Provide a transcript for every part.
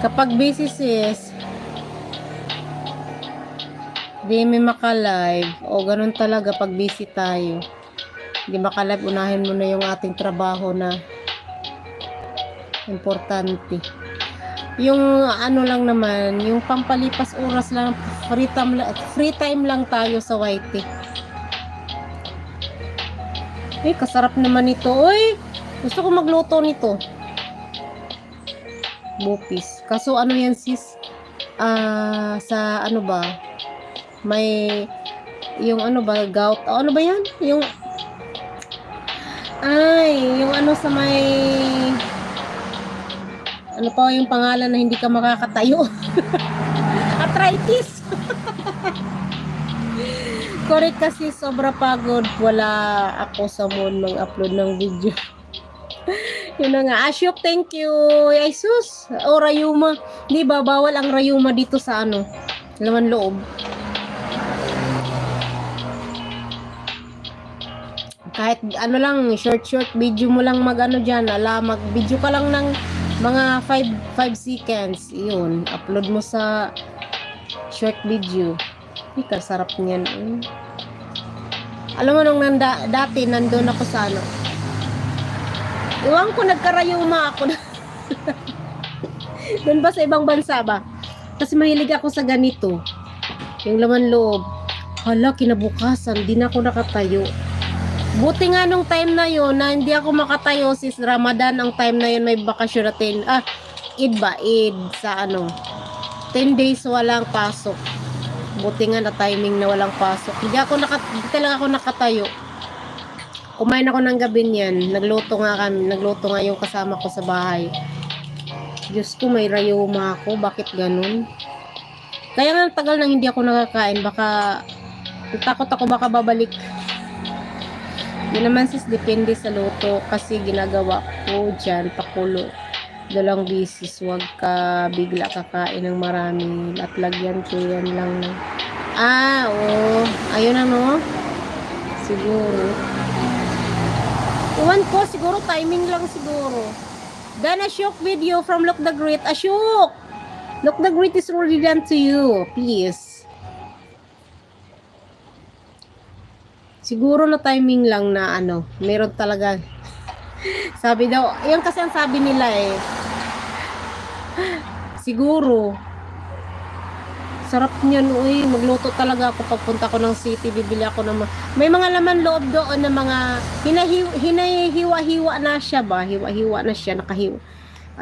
Kapag busy sis, di may maka-live. O ganun talaga pag busy tayo. Di maka-live, unahin mo na yung ating trabaho na importante. Yung ano lang naman, yung pampalipas oras lang, free time lang tayo sa YT. Kasarap naman ito. Uy, gusto ko magluto nito. Bupis. Kaso ano yan sis? Sa ano ba? May yung ano ba, gout. Ano ba yan? Yung ano sa may ano pa yung pangalan na hindi ka makakatayo? Arthritis. Correct kasi sobra pagod. Wala ako sa mood mag-upload ng video. Yun na nga. Asyok, thank you. Ay sus. O rayuma. Di ba bawal ang rayuma dito sa ano? Laman loob. Kahit ano lang, short video mo lang mag-ano dyan. Mag video ka lang ng mga 5 seconds. Yun. Upload mo sa short video. Sarap niyan. Alam mo nung dati nandun ako sa ano. Iwan ko nagkarayuma ako. Doon ba sa ibang bansa ba? Kasi mahilig ako sa ganito. Yung laman loob. Hala, kinabukasan, di na ako nakatayo. Buti nga nung time na yun, na hindi ako makatayo, sis Ramadan, ang time na yun may bakasyon natin. Eid ba? Eid sa ano. 10 days walang pasok. Buti nga na timing na walang pasok. Hindi talaga ako nakatayo. Kumain ako ng gabi niyan. Nagluto nga yung kasama ko sa bahay. Diyos ko, may rayuma ako. Bakit ganun? Kaya nga tagal nang hindi ako nakakain. Baka takot ako baka babalik. Yun naman sis, depende sa luto. Kasi ginagawa ko dyan, pakulo. Dalang bisis, huwag ka bigla kakain ng marami at lagyan ko yan lang ayun ano siguro iwan ko, siguro timing lang siguro. Then Asyok video from Look the Great. Asyok, Look the Great is already done to you, please. Siguro na timing lang na ano, meron talaga. Sabi daw, yan kasi ang sabi nila siguro. Sarap niyan, uy. Magluto talaga ako pagpunta ko ng city. Bibili ako ng may mga laman loob doon na mga hinahiwa-hiwa na siya ba? Hiwa-hiwa na siya, nakahiwa.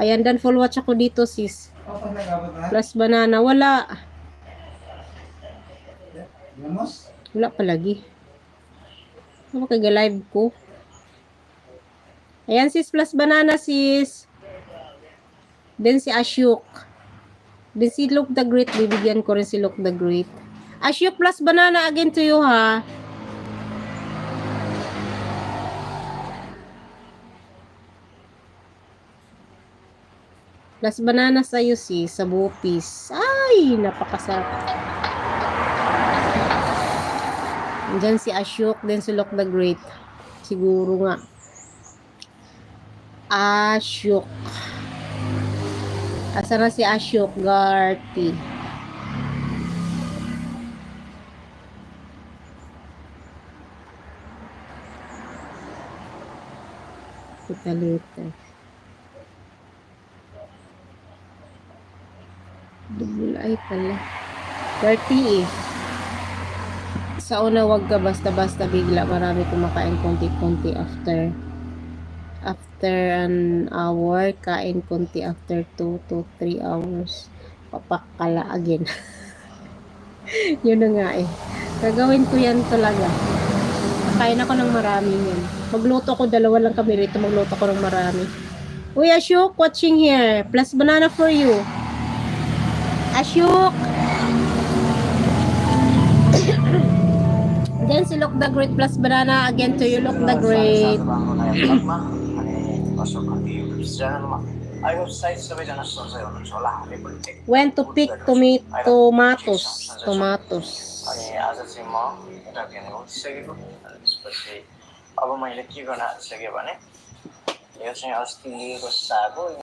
Ayan, dan full watch ako dito, sis. Plus banana, wala. Wala palagi. Ano kag-live ko? Ayan sis, plus banana sis. Then si Asyok. Then si Look the Great. Bibigyan ko rin si Look the Great. Asyok plus banana again to you ha. Plus banana sa'yo sis. Sa bupis. Ay, napakasarap. Diyan si Asyok. Then si Look the Great. Siguro nga. Asyok. Asa na si Asyok Garty? Kita later. Double ay pala. 30 Sa una wag ka basta-basta bigla. Marami kumakain konti-konti after an hour, kain konti after 2 to 3 hours. Papakala again. Yun na nga Gagawin ko yan talaga. Kain ako ng marami yan. Magluto ko, dalawa lang kami rito. Magluto ko ng marami. Uy, Asyok, watching here. Plus banana for you. Asyok! Then si Look the Great plus banana again to you. Look the Great. When to pick tomatoes.